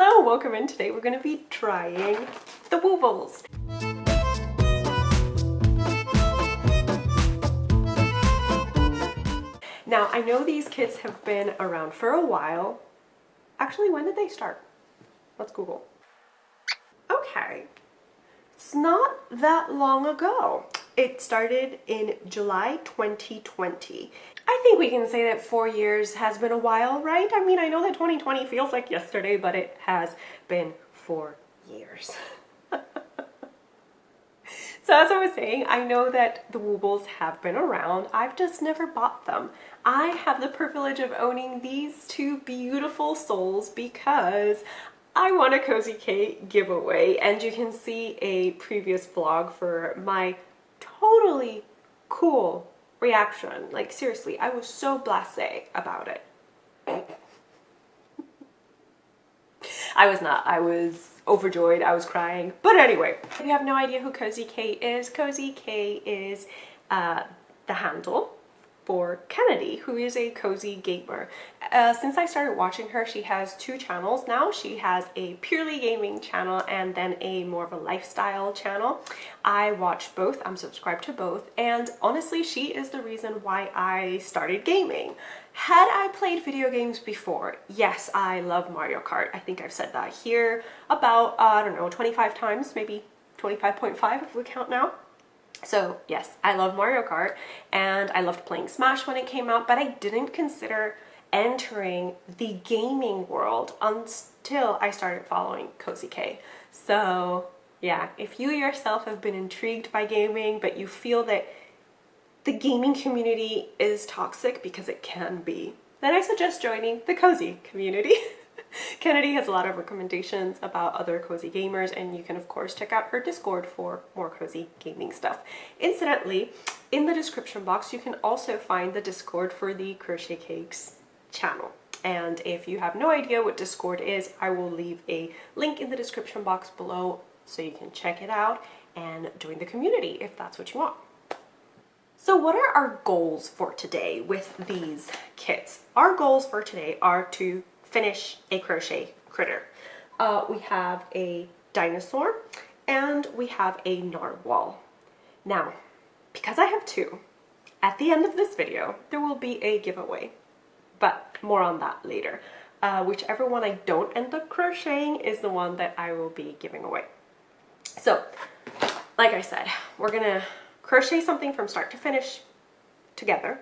Hello, welcome in. Today we're going to be trying the woobles. Now, I know these kits have been around for a while. Actually, when did they start? Let's Google. Okay, it's not that long ago. It started in July 2020. I think we can say that 4 years has been a while, right? I mean, I know that 2020 feels like yesterday, but it has been 4 years. So as I was saying, I know that the woobles have been around. I've just never bought them. I have the privilege of owning these two beautiful souls because I won a Cozy K giveaway, and you can see a previous vlog for my totally cool reaction. Like seriously, I was so blasé about it. I was not. I was overjoyed. I was crying. But anyway, if you have no idea who Cozy K is, Cozy K is the handle for Kennedy, who is a cozy gamer. Since I started watching her, she has 2 channels now. She has a purely gaming channel and then a more of a lifestyle channel. I watch both. I'm subscribed to both. And honestly, she is the reason why I started gaming. Had I played video games before? Yes, I love Mario Kart. I think I've said that here about, I don't know, 25 times, maybe 25.5 if we count now. So yes, I love Mario Kart and I loved playing Smash when it came out, but I didn't consider entering the gaming world until I started following Cozy K. So yeah, if you yourself have been intrigued by gaming, but you feel that the gaming community is toxic, because it can be, then I suggest joining the cozy community. Kennedy has a lot of recommendations about other cozy gamers, and you can of course check out her Discord for more cozy gaming stuff. Incidentally, in the description box you can also find the Discord for the Crochet Cakes channel. And if you have no idea what Discord is, I will leave a link in the description box below so you can check it out and join the community if that's what you want. So what are our goals for today with these kits? Our goals for today are to finish a crochet critter. We have a dinosaur and we have a narwhal. Now, because I have 2, at the end of this video, there will be a giveaway, but more on that later. Whichever one I don't end up crocheting is the one that I will be giving away. So, like I said, we're gonna crochet something from start to finish together,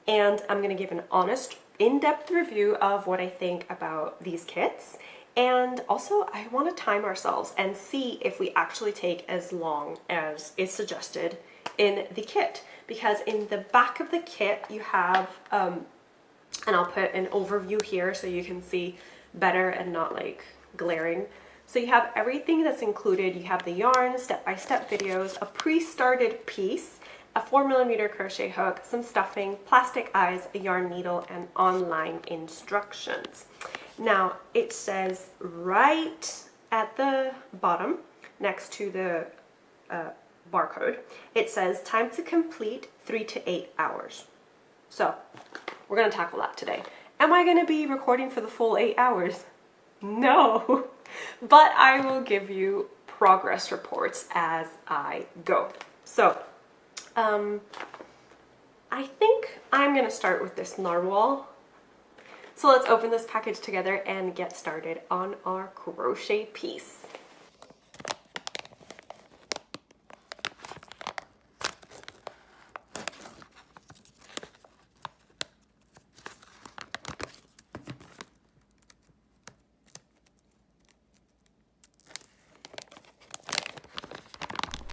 and I'm gonna give an honest, in-depth review of what I think about these kits. And also I want to time ourselves and see if we actually take as long as is suggested in the kit, because in the back of the kit you have and I'll put an overview here so you can see better and not like glaring. So you have everything that's included. You have the yarn, step-by-step videos, a pre-started piece, a 4mm crochet hook, some stuffing, plastic eyes, a yarn needle, and online instructions. Now it says right at the bottom next to the barcode, it says time to complete 3 to 8 hours. So we're gonna tackle that today. Am I gonna be recording for the full 8 hours? No, but I will give you progress reports as I go. So I think I'm gonna start with this narwhal. So let's open this package together and get started on our crochet piece.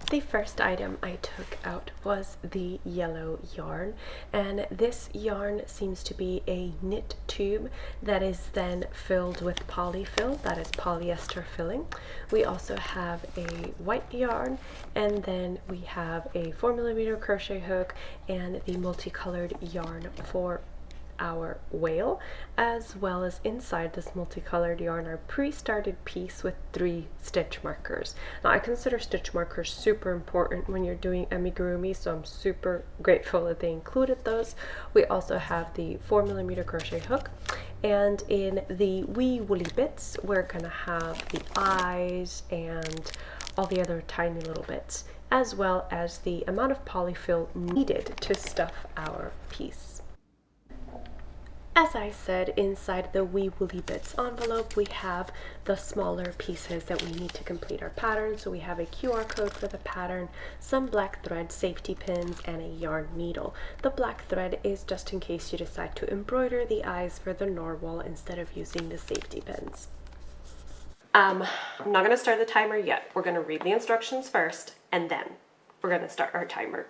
The first item I took out was the yellow yarn, and this yarn seems to be a knit tube that is then filled with polyfill, that is polyester filling. We also have a white yarn, and then we have a 4mm crochet hook and the multicolored yarn for our whale, as well as inside this multicolored yarn our pre-started piece with 3 stitch markers. Now I consider stitch markers super important when you're doing amigurumi, so I'm super grateful that they included those. We also have the 4mm crochet hook, And in the wee woolly bits, we're gonna have the eyes and all the other tiny little bits, as well as the amount of polyfill needed to stuff our piece. As I said, inside the wee woolly bits envelope, we have the smaller pieces that we need to complete our pattern. So we have a QR code for the pattern, some black thread, safety pins, and a yarn needle. The black thread is just in case you decide to embroider the eyes for the narwhal instead of using the safety pins. I'm not gonna start the timer yet. We're gonna read the instructions first, and then we're gonna start our timer.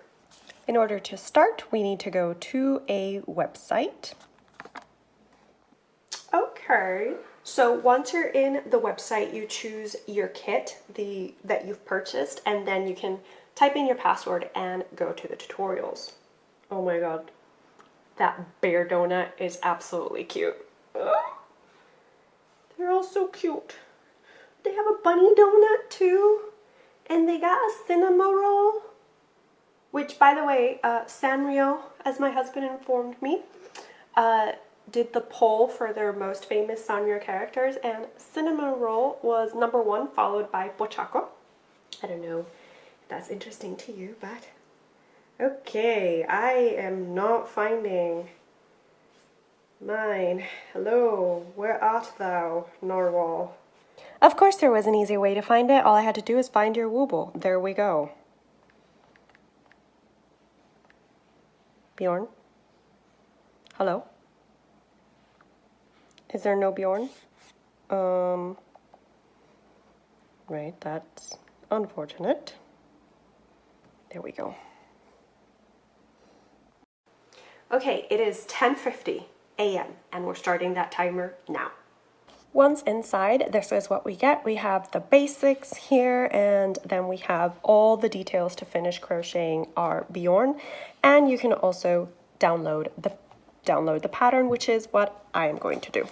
In order to start, we need to go to a website. Okay, so once you're in the website, you choose your kit that you've purchased, and then you can type in your password and go to the tutorials. Oh my god, that bear donut is absolutely cute. Ugh. They're all so cute. They have a bunny donut too, and they got a cinema roll, which, by the way, Sanrio, as my husband informed me, did the poll for their most famous Sanrio characters, and Cinnamon Roll was #1, followed by Bochaco. I don't know if that's interesting to you, but okay, I am not finding mine. Hello, where art thou, narwhal? Of course there was an easy way to find it. All I had to do is find your wooble. There we go. Bjorn? Hello? Is there no Bjorn? Right, that's unfortunate. There we go. Okay, it is 10:50 a.m. and we're starting that timer now. Once inside, this is what we get. We have the basics here, and then we have all the details to finish crocheting our Bjorn, and you can also download the pattern, which is what I am going to do.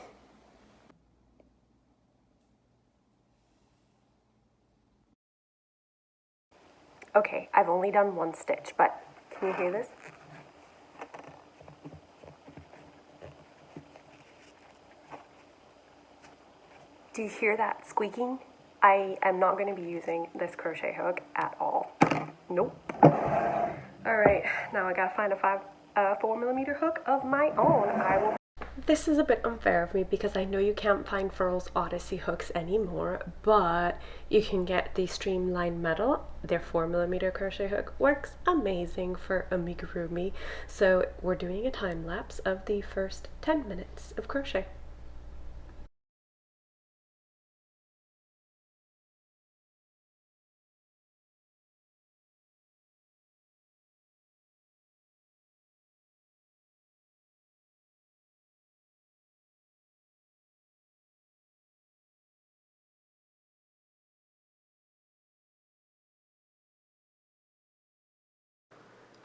Okay, I've only done one stitch, but can you hear this? Do you hear that squeaking? I am not going to be using this crochet hook at all. Nope. All right, now I gotta find a 4mm hook of my own. This is a bit unfair of me because I know you can't find Furl's Odyssey hooks anymore, but you can get the Streamline Metal. Their 4mm crochet hook works amazing for amigurumi. So we're doing a time lapse of the first 10 minutes of crochet.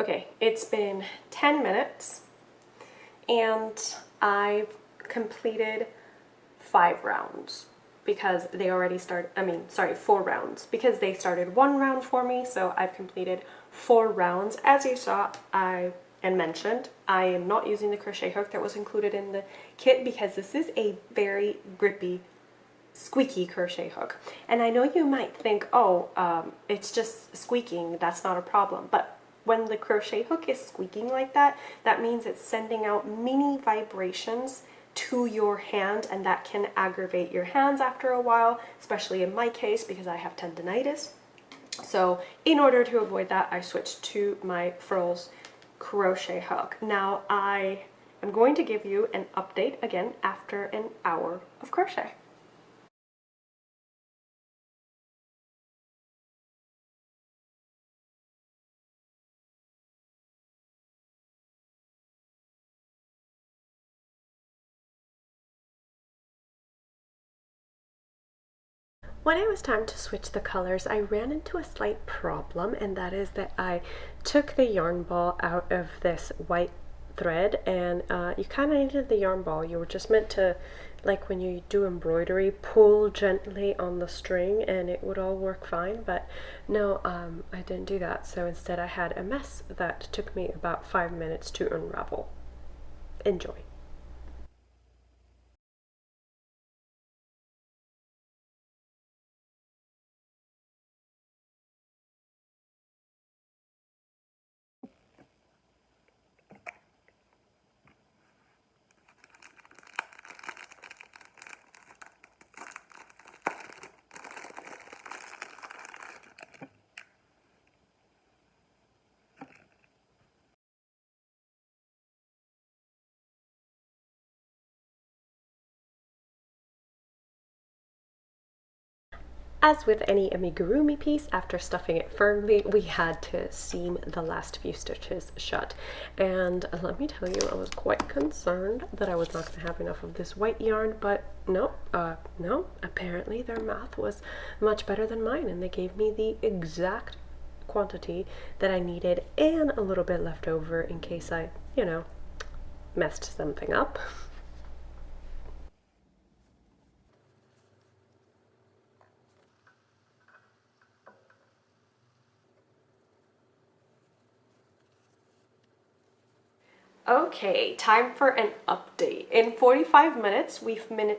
Okay, it's been 10 minutes and I've completed 5 rounds because they already started, 4 rounds because they started 1 round for me, so I've completed 4 rounds. As you saw, and mentioned, I am not using the crochet hook that was included in the kit because this is a very grippy, squeaky crochet hook. And I know you might think, oh, it's just squeaking, that's not a problem, but when the crochet hook is squeaking like that, that means it's sending out mini vibrations to your hand, and that can aggravate your hands after a while, especially in my case because I have tendonitis. So in order to avoid that, I switched to my Furl's crochet hook. Now I am going to give you an update again after an hour of crochet. When it was time to switch the colors, I ran into a slight problem, and that is that I took the yarn ball out of this white thread, and you kind of needed the yarn ball. You were just meant to, like when you do embroidery, pull gently on the string and it would all work fine, but no, I didn't do that. So instead I had a mess that took me about 5 minutes to unravel. Enjoy. As with any amigurumi piece, after stuffing it firmly, we had to seam the last few stitches shut. And let me tell you, I was quite concerned that I was not going to have enough of this white yarn, but no, apparently their math was much better than mine, and they gave me the exact quantity that I needed and a little bit left over in case I, messed something up. Okay, time for an update. In 45 minutes, we finished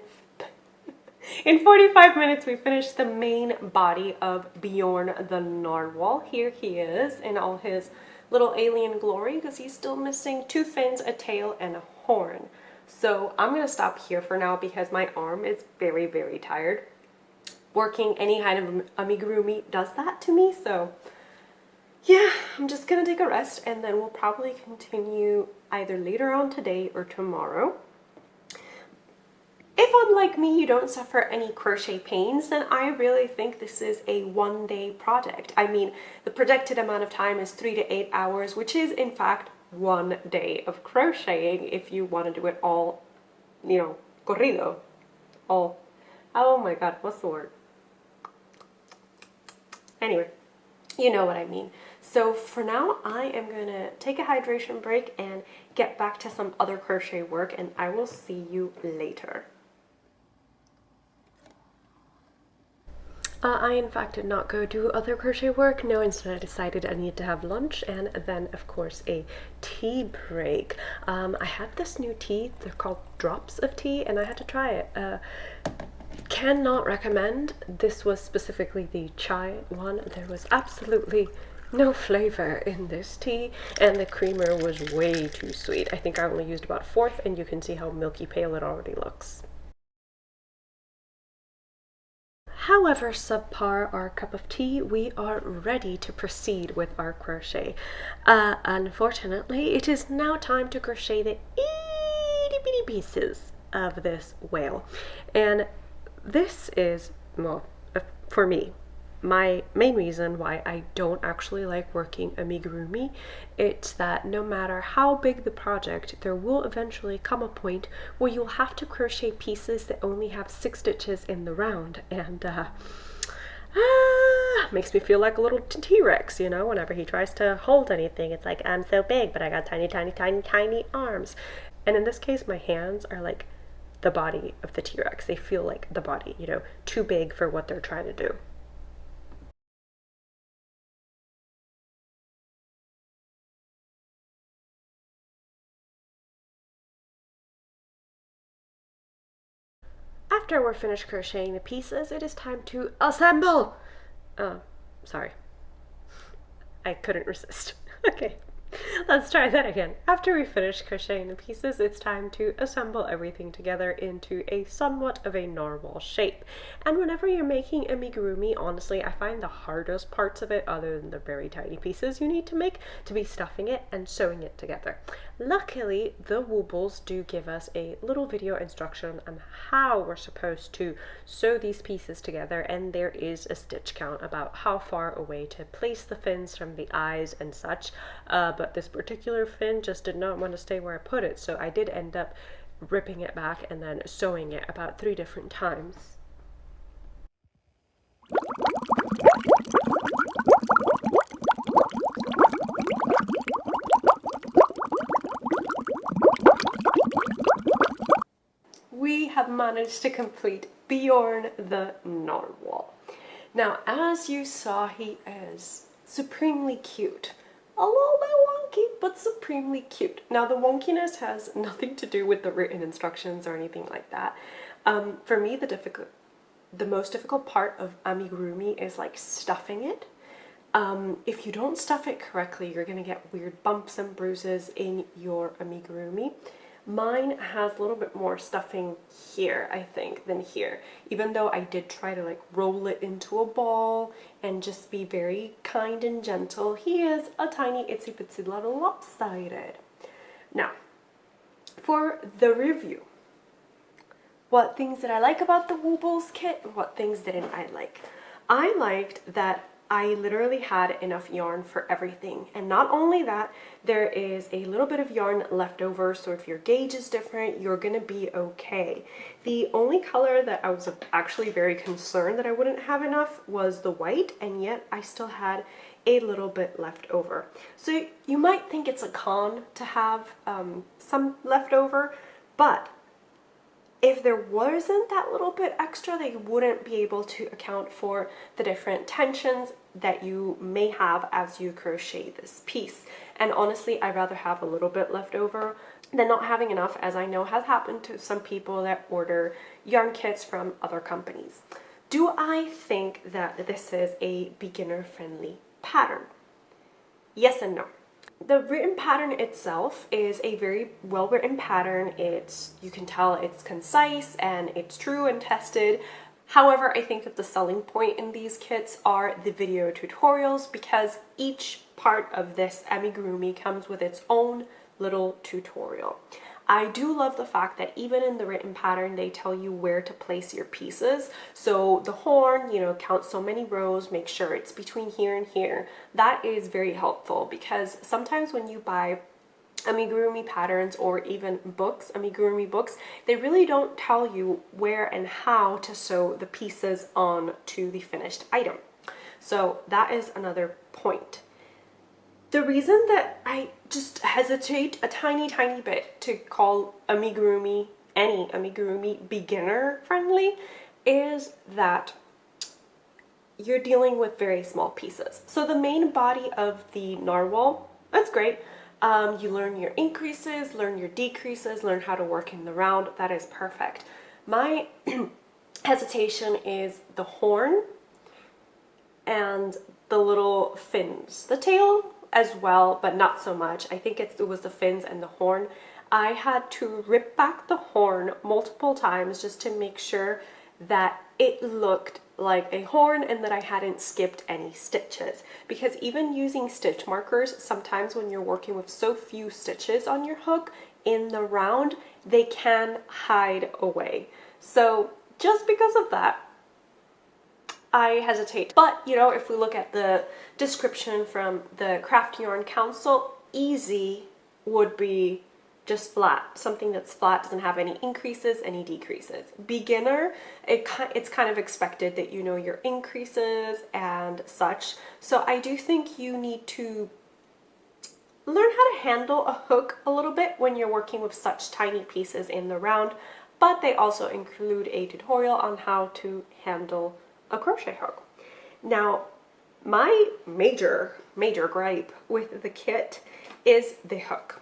the main body of Bjorn the Narwhal. Here he is in all his little alien glory because he's still missing 2 fins, a tail, and a horn. So I'm going to stop here for now because my arm is very, very tired. Working any kind of amigurumi does that to me, so yeah, I'm just gonna take a rest and then we'll probably continue either later on today or tomorrow. If unlike me you don't suffer any crochet pains, then I really think this is a one-day project. I mean, the projected amount of time is 3 to 8 hours, which is in fact 1 day of crocheting if you want to do it all, corrido. All, oh my god, what's the word? Anyway, you know what I mean. So for now, I am going to take a hydration break and get back to some other crochet work, and I will see you later. I in fact did not go do other crochet work. No, instead I decided I needed to have lunch and then of course a tea break. I had this new tea, they're called drops of tea, and I had to try it. Cannot recommend. This was specifically the chai one. There was absolutely no flavor in this tea, and the creamer was way too sweet. I think I only used about 1/4, and you can see how milky pale it already looks. However subpar our cup of tea, we are ready to proceed with our crochet. Unfortunately, it is now time to crochet the itty bitty pieces of this whale. And this is, well, for me, my main reason why I don't actually like working amigurumi. It's that no matter how big the project, there will eventually come a point where you'll have to crochet pieces that only have 6 stitches in the round, and makes me feel like a little T-Rex, whenever he tries to hold anything. It's like, I'm so big, but I got tiny, tiny, tiny, tiny arms. And in this case, my hands are like the body of the T-Rex. They feel like the body, too big for what they're trying to do. After we're finished crocheting the pieces, it is time to assemble! Oh, sorry. I couldn't resist. Okay. Let's try that again. After we finish crocheting the pieces, it's time to assemble everything together into a somewhat of a narwhal shape. And whenever you're making amigurumi, honestly, I find the hardest parts of it, other than the very tiny pieces you need to make, to be stuffing it and sewing it together. Luckily, the woobles do give us a little video instruction on how we're supposed to sew these pieces together, and there is a stitch count about how far away to place the fins from the eyes and such. But this particular fin just did not want to stay where I put it, so I did end up ripping it back and then sewing it about 3 different times. We have managed to complete Bjorn the Narwhal. Now, as you saw, he is supremely cute. A little bit wonky, but supremely cute. Now, the wonkiness has nothing to do with the written instructions or anything like that. For me, the most difficult part of amigurumi is like stuffing it. If you don't stuff it correctly, you're gonna get weird bumps and bruises in your amigurumi. Mine has a little bit more stuffing here, I think, than here. Even though I did try to like roll it into a ball and just be very kind and gentle, he is a tiny itsy bitsy little lopsided. Now, for the review, what things did I like about the woobles kit? What things didn't I like? I liked that I literally had enough yarn for everything. And not only that, there is a little bit of yarn left over, so if your gauge is different, you're gonna be okay. The only color that I was actually very concerned that I wouldn't have enough was the white, and yet I still had a little bit left over. So you might think it's a con to have some left over, but if there wasn't that little bit extra, they wouldn't be able to account for the different tensions that you may have as you crochet this piece. And honestly, I'd rather have a little bit left over than not having enough, as I know has happened to some people that order yarn kits from other companies. Do I think that this is a beginner-friendly pattern? Yes and no. The written pattern itself is a very well-written pattern. You can tell it's concise and it's true and tested. However, I think that the selling point in these kits are the video tutorials, because each part of this amigurumi comes with its own little tutorial. I do love the fact that even in the written pattern, they tell you where to place your pieces. So the horn, count so many rows, make sure it's between here and here. That is very helpful, because sometimes when you buy amigurumi patterns or even books, amigurumi books, they really don't tell you where and how to sew the pieces on to the finished item. So that is another point. The reason that I just hesitate a tiny bit to call amigurumi, any amigurumi, beginner friendly is that you're dealing with very small pieces. So the main body of the narwhal, that's great. You learn your increases, learn your decreases, learn how to work in the round. That is perfect. My hesitation is the horn and the little fins. The tail as well, but not so much. I think it was the fins and the horn. I had to rip back the horn multiple times just to make sure that it looked like a horn and that I hadn't skipped any stitches, because even using stitch markers, sometimes when you're working with so few stitches on your hook in the round, they can hide away. So just because of that, I hesitate. But if we look at the description from the Craft Yarn Council, easy would be just flat, something that's flat, doesn't have any increases, any decreases. Beginner, it's kind of expected that you know your increases and such. So I do think you need to learn how to handle a hook a little bit when you're working with such tiny pieces in the round, but they also include a tutorial on how to handle a crochet hook. Now, my major gripe with the kit is the hook.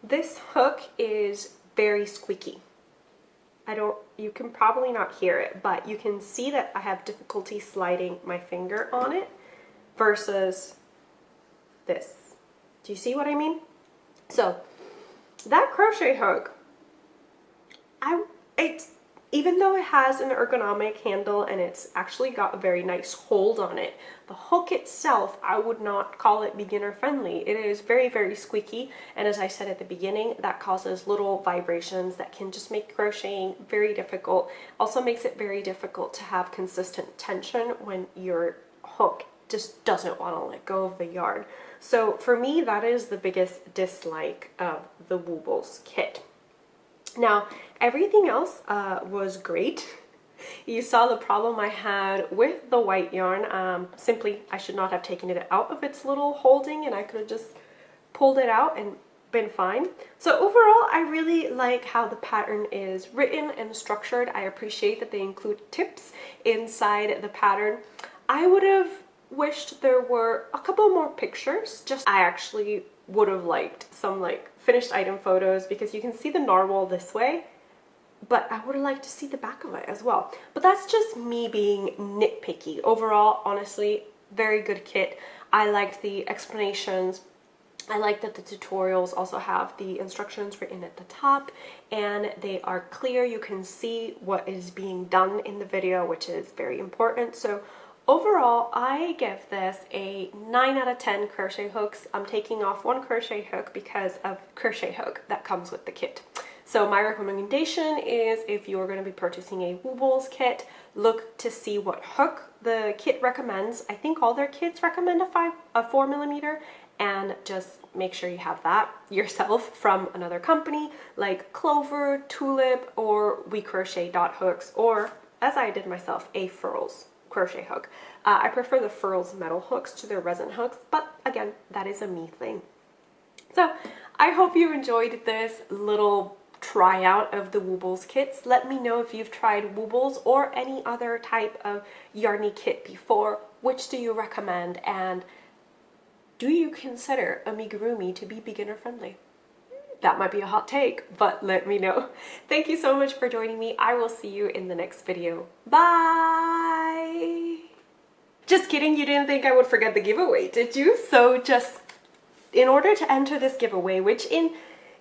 This hook is very squeaky. You can probably not hear it, but you can see that I have difficulty sliding my finger on it versus this. Do you see what I mean? So that crochet hook, even though it has an ergonomic handle and it's actually got a very nice hold on it, the hook itself, I would not call it beginner friendly. It is very squeaky, and as I said at the beginning, that causes little vibrations that can just make crocheting very difficult. Also makes it very difficult to have consistent tension when your hook just doesn't want to let go of the yarn. So for me, that is the biggest dislike of the woobles kit. Now, everything else was great. You saw the problem I had with the white yarn. Simply, I should not have taken it out of its little holding, and I could have just pulled it out and been fine. So overall, I really like how the pattern is written and structured. I appreciate that they include tips inside the pattern. I would have wished there were a couple more pictures. I actually would have liked some finished item photos, because you can see the narwhal this way, but I would have liked to see the back of it as well. But that's just me being nitpicky. Overall, honestly, very good kit. I like the explanations. I like that the tutorials also have the instructions written at the top, and they are clear. You can see what is being done in the video, which is very important. So overall, I give this a 9 out of 10 crochet hooks. I'm taking off one crochet hook because of crochet hook that comes with the kit. So my recommendation is, if you're going to be purchasing a woobles kit, look to see what hook the kit recommends. I think all their kits recommend a 4mm, and just make sure you have that yourself from another company like Clover, Tulip, or We Crochet hooks, or as I did myself, a Furls crochet hook. I prefer the Furls metal hooks to their resin hooks, but again, that is a me thing. So I hope you enjoyed this little tryout of the woobles kits. Let me know if you've tried woobles or any other type of yarny kit before. Which do you recommend, and do you consider amigurumi to be beginner friendly? That might be a hot take, but let me know. Thank you so much for joining me. I will see you in the next video. Bye! Just kidding, you didn't think I would forget the giveaway, did you? So just in order to enter this giveaway, which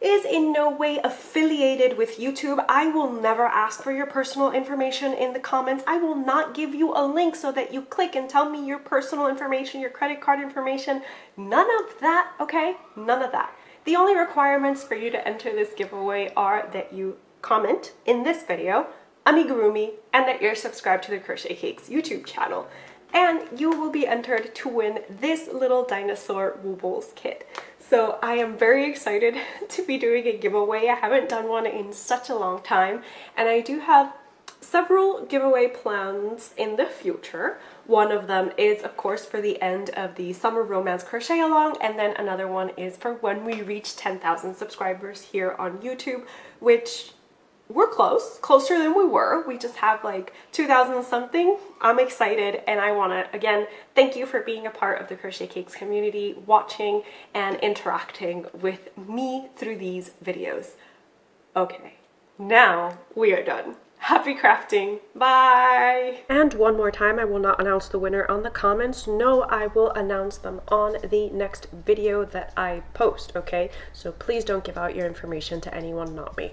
is in no way affiliated with YouTube, I will never ask for your personal information in the comments. I will not give you a link so that you click and tell me your personal information, your credit card information. None of that, okay? None of that. The only requirements for you to enter this giveaway are that you comment in this video, amigurumi, and that you're subscribed to the Crochet Cakes YouTube channel. And you will be entered to win this little dinosaur woobles kit. So I am very excited to be doing a giveaway. I haven't done one in such a long time, and I do have several giveaway plans in the future. One of them is, of course, for the end of the Summer Romance Crochet Along, and then another one is for when we reach 10,000 subscribers here on YouTube, which we're closer than we were. We just have like 2,000 something. I'm excited, and I want to, again, thank you for being a part of the Crochet Cakes community, watching and interacting with me through these videos. Okay, now we are done. Happy crafting. Bye! And one more time, I will not announce the winner on the comments. No, I will announce them on the next video that I post, okay? So please don't give out your information to anyone, not me.